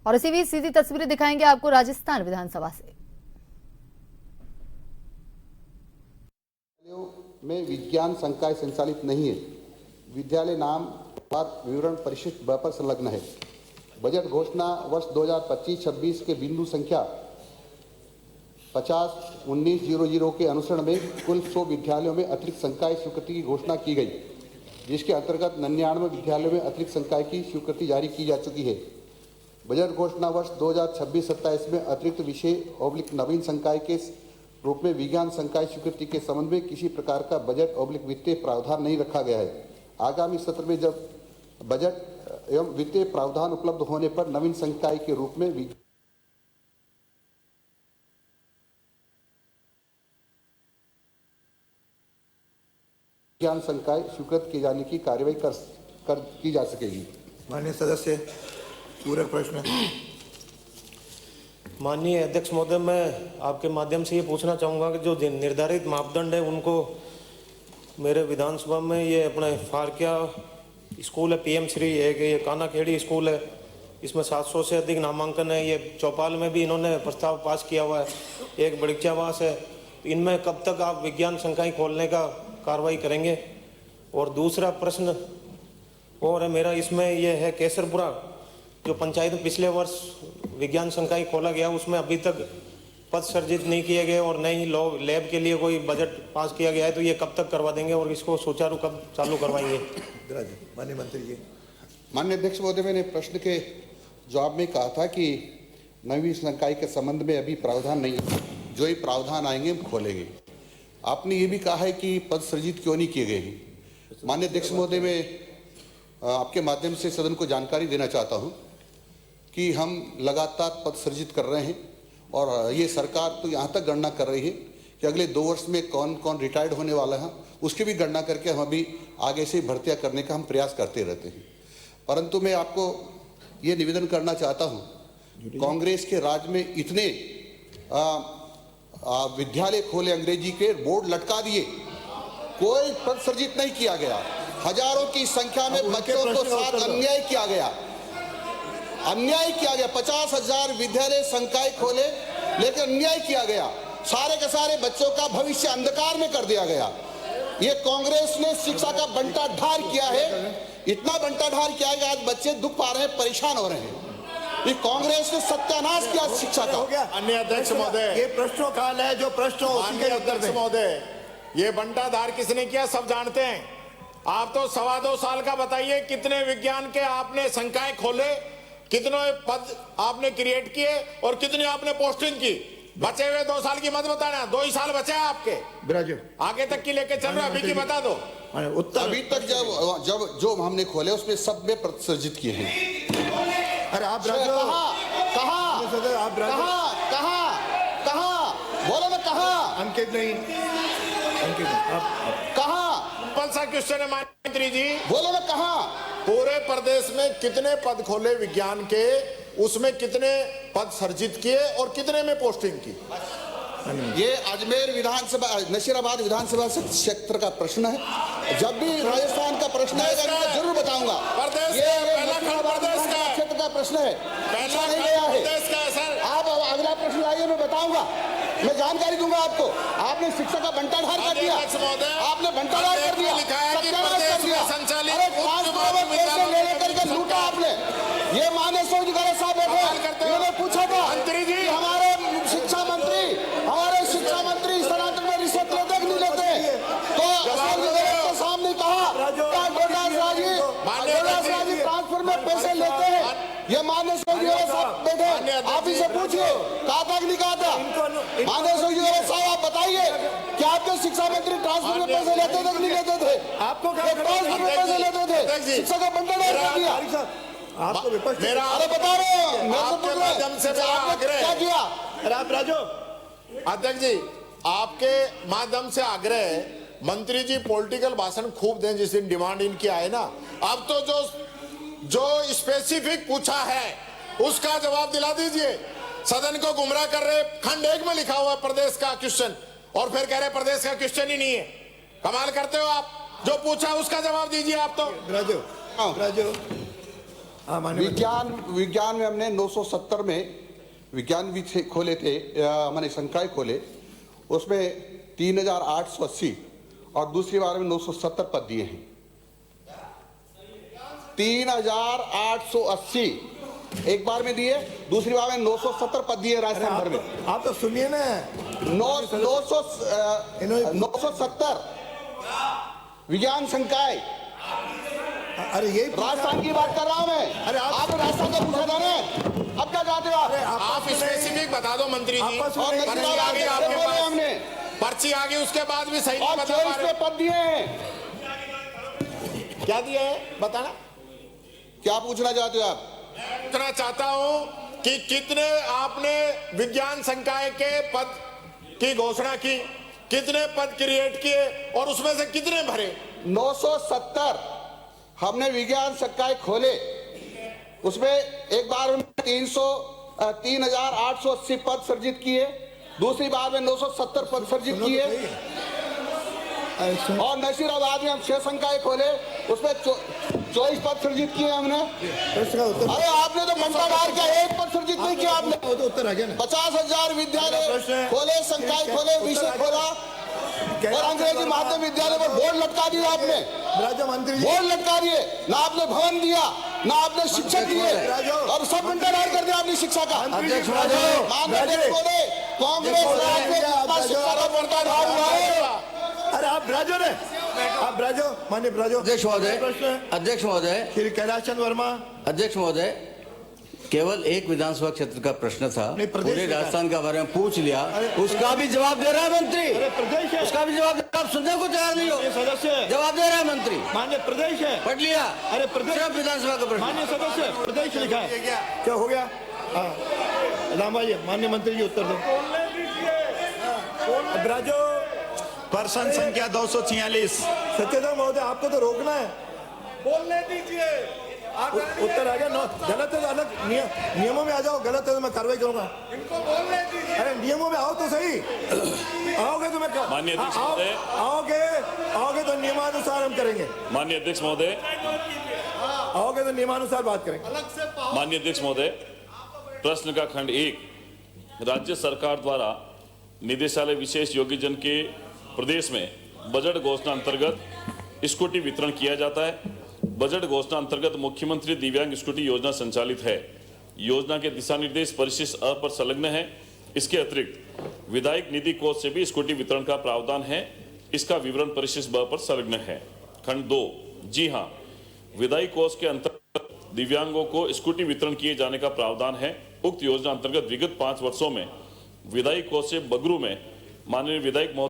और इसी बीच सीधी तस्वीरें दिखाएंगे आपको राजस्थान विधानसभा से। में विज्ञान संकाय संचालित नहीं है। विद्यालय नाम और विवरण परिशिष्ट ब पर संलग्न है। बजट घोषणा वर्ष 2025-26 के बिंदु संख्या 50-19-00 के अनुसरण में कुल 100 विद्यालयों में अतिरिक्त संकाय स्वीकृति की घोषणा की गई, जिसके अंतर्गत 99 विद्यालयों में अतिरिक्त संकाय की स्वीकृति जारी की जा चुकी है। बजट घोषणा वर्ष 2026-27 में अतिरिक्त विषय नवीन संकाय के रूप में विज्ञान संकाय स्वीकृति के संबंध में किसी प्रकार का बजट वित्तीय प्रावधान नहीं रखा गया है। आगामी सत्र में जब बजट एवं वित्तीय प्रावधान उपलब्ध होने पर नवीन संकाय के रूप में विज्ञान संकाय स्वीकृत किए जाने की कार्यवाही की जा सकेगी। माननीय सदस्य, पूरक प्रश्न। माननीय अध्यक्ष महोदय, मैं आपके माध्यम से ये पूछना चाहूँगा कि जो निर्धारित मापदंड है उनको मेरे विधानसभा में ये अपने फारकिया स्कूल है, PM श्री है कि ये कानाखेड़ी स्कूल है, इसमें 700 से अधिक नामांकन है। ये चौपाल में भी इन्होंने प्रस्ताव पास किया हुआ है। एक बड़िचावास है। इनमें कब तक आप विज्ञान संकाय खोलने का कार्रवाई करेंगे? और दूसरा प्रश्न और है मेरा, इसमें यह है केसरपुरा जो पंचायत में पिछले वर्ष विज्ञान संकाय खोला गया, उसमें अभी तक पद सर्जित नहीं किए गए और न ही लैब के लिए कोई बजट पास किया गया है, तो ये कब तक करवा देंगे और इसको सुचारू कब चालू करवाएंगे? माननीय मंत्री जी। माननीय अध्यक्ष महोदय, मैंने प्रश्न के जवाब में कहा था कि नवीन संकाय के संबंध में अभी प्रावधान नहीं है, जो ही प्रावधान आएंगे हम खोलेंगे। आपने ये भी कहा है कि पद सृजित क्यों नहीं किए गए हैं। माननीय अध्यक्ष महोदय, मैं आपके माध्यम से सदन को जानकारी देना चाहता हूँ कि हम लगातार पद सृजित कर रहे हैं और ये सरकार तो यहाँ तक गणना कर रही है कि अगले 2 वर्ष में कौन कौन रिटायर्ड होने वाला है, उसकी भी गणना करके हम अभी आगे से भर्तियाँ करने का हम प्रयास करते रहते हैं। परंतु मैं आपको ये निवेदन करना चाहता हूँ, कांग्रेस के राज में इतने विद्यालय खोले, अंग्रेजी के बोर्ड लटका दिए, कोई पद सृजित नहीं किया गया। हजारों की संख्या में बच्चों को साथ अन्याय किया गया, 50,000 विद्यालय संकाय खोले लेकिन अन्याय किया गया। सारे के सारे बच्चों का भविष्य अंधकार में कर दिया गया। ये कांग्रेस ने शिक्षा का बंटाढार किया है, इतना बंटाढार किया है कि आज बच्चे दुख पा रहे हैं, परेशान हो रहे हैं। ये कांग्रेस ने सत्यानाश किया शिक्षा का। अन्य अध्यक्ष महोदय, ये प्रश्नों काल है, जो प्रश्न अध्यक्ष महोदय, ये बंटाधार किसने किया सब जानते हैं। आप तो 2.25 साल का बताइए, कितने विज्ञान के आपने संकाय खोले, कितने पद आपने क्रिएट किए और कितनी आपने पोस्टिंग की। बचे हुए 2 साल की मत बताना, 2 ही साल बचे हैं आपके, आगे तक की लेके चल रहे, अभी की बता दो। उत्तर अभी तक जब जो हमने खोले उसमें सब में प्रतिसर्जित किए हैं। अरे आप कहा बोलो ना, कहा अंकित नहीं, कहा कौन सा क्वेश्चन है मंत्री जी? बोलो ना, कहा पूरे प्रदेश में कितने पद खोले विज्ञान के, उसमें कितने पद सर्जित किए और कितने में पोस्टिंग की? ये अजमेर विधानसभा, नशीराबाद विधानसभा क्षेत्र का प्रश्न है। जब भी राजस्थान का प्रश्न आएगा मैं जरूर बताऊंगा। प्रदेश ये पहला खंड प्रदेश का क्षेत्र का प्रश्न है, पहला नहीं गया है। प्रदेश का है सर। आप अगला प्रश्न लाइए, मैं बताऊंगा, मैं जानकारी दूंगा आपको। आपने शिक्षा का बंटाढार कर दिया, आपने बंटाढार कर दिया, ले लेकर के लूटा आपने। ये माने सोजगर साहब इन्होंने पूछा था मंत्री जी, हमारे शिक्षा मंत्री सनातन में रिश्वत लेते नहीं लेते, तो सामने कहा ट्रांसफर में पैसे लेते हैं। ये मान्य सोजगर साहब बैठे, आप इसे पूछिए, कहा था कि नहीं कहा था? मान्य सोजगर साहब आप बताइए कि आपके शिक्षा मंत्री ट्रांसफर में पैसे लेते थे कि नहीं लेते थे? आपको ट्रांसफर में पैसे लेते थे, शिक्षा का बंटाढार कर दिया। आपको विपक्ष मेरा अरे बता रहे हो, आपके माध्यम से क्या किया? आप राजो अध्यक्ष जी, आपके माध्यम से आग्रह, मंत्री जी पॉलिटिकल भाषण खूब दें जिस दिन डिमांड इनकी आए ना। अब तो जो स्पेसिफिक पूछा है उसका जवाब दिला दीजिए। सदन को गुमराह कर रहे, खंड 1 में लिखा हुआ प्रदेश का क्वेश्चन और फिर कह रहे प्रदेश का क्वेश्चन ही नहीं है। कमाल करते हो आप। जो पूछा उसका जवाब दीजिए आप तो। राजो हाँ, माननीय विज्ञान में हमने 970 में विज्ञान भी खोले थे, मैंने संकाय खोले, उसमें 3880 और दूसरी बार में 970 पद दिए हैं। 3880 एक बार में दिए, दूसरी बार में 970 पद दिए राजस्थान भर में। आप तो सुनिए ना, 970 विज्ञान संकाय। अरे यही राजस्थान की बात कर रहा हूं मैं। अरे आपने राजस्थान का पूछा था ना, अब क्या चाहते हो आप? आप स्पेसिफिक बता दो मंत्री जी। आपस में और नहीं- पर्ची आ गई आपके पास, हमने पर्ची आ गई, उसके बाद भी सही नहीं और बता 24 पा रहे पे पद दिए हैं। क्या दिया है बताना। क्या पूछना चाहते हो आप? पूछना चाहता हूं कि कितने आपने विज्ञान संकाय के पद की घोषणा की, कितने पद क्रिएट किए और उसमें से कितने भरे? 970 हमने विज्ञान संकाय खोले, उसमें एक बार में 3880 पद सर्जित किए, दूसरी बार में 970 पद सर्जित किए। और नसीराबाद में हम 6 संकाय खोले, उसमें 24 पद सर्जित किए हमने। प्रश्न का उत्तर अरे आपने तो घंटा डाल के 1 पद सर्जित नहीं किया आपने। वो तो उत्तर आ गया ना। 50,000 विद्यालय खोले, संकाय खोले, विषय खोला और अंग्रेजी माध्यम विद्यालय पर बोर्ड लटका दिया आपने। राज्य मंत्री जी, बोर्ड लटका दिए, ना आपने भवन दिया, ना आपने शिक्षक दिए, और सब घंटा डाल कर दिया आपने शिक्षा का। अध्यक्ष महोदय, कांग्रेस शिक्षा का बढ़ता भाव हुआ है। अरे आप ब्राजो ने, आप ब्राजो, माननीय ब्राजो। अध्यक्ष महोदय, प्रश्न है अध्यक्ष महोदय, श्री कैलाश चंद वर्मा। अध्यक्ष महोदय, केवल एक विधानसभा क्षेत्र का प्रश्न था, नहीं, प्रदेश पूरे में था। राजस्थान का बारे में पूछ लिया, उसका भी जवाब दे रहा है मंत्री। अरे प्रदेश है, उसका भी जवाब दे रहा है, आप सुनने को तैयार नहीं हो। ये सदस्य है, जवाब दे रहा है मंत्री, माननीय प्रदेश है। पढ़ लिया। अरे प्रदेश, सिर्फ विधानसभा का प्रश्न। माननीय सदस्य प्रदेश लिखा है। क्या हो गया? हाँ लामाइए, माननीय मंत्री जी उत्तर दो। ब्राजो, पर्सन संख्या 246। सत्येंद्र महोदय आपको तो रोकना है। बोलने दीजिए। उत्तर आ गया। गलत है तो अलग नियमों में आ जाओ, गलत है तो मैं कार्रवाई करूंगा। इनको बोलने दीजिए। अरे नियमों में आओ तो सही। आओगे तो मैं माननीय अध्यक्ष महोदय, आओगे तो नियमानुसार हम करेंगे। माननीय अध्यक्ष महोदय, आओगे तो नियमानुसार बात करेंगे। माननीय अध्यक्ष महोदय, प्रश्न का खंड 1, राज्य सरकार द्वारा निदेशालय विशेष योग्यजन के प्रदेश में बजट घोषणा अंतर्गत स्कूटी वितरण किया जाता है। बजट घोषणा अंतर्गत मुख्यमंत्री दिव्यांग स्कूटी योजना संचालित है। योजना के दिशा निर्देश परिशिष्ट अ पर संलग्न है। इसके अतिरिक्त विधायक निधि कोष से भी स्कूटी वितरण का प्रावधान है। इसका विवरण परिशिष्ट ब पर संलग्न है। खंड 2, जी हां, विधायक कोष के अंतर्गत दिव्यांगों को स्कूटी वितरण किए जाने का प्रावधान है। उक्त योजना अंतर्गत विगत 5 वर्षों में विधायक कोष से बगरू में माननीय विधायक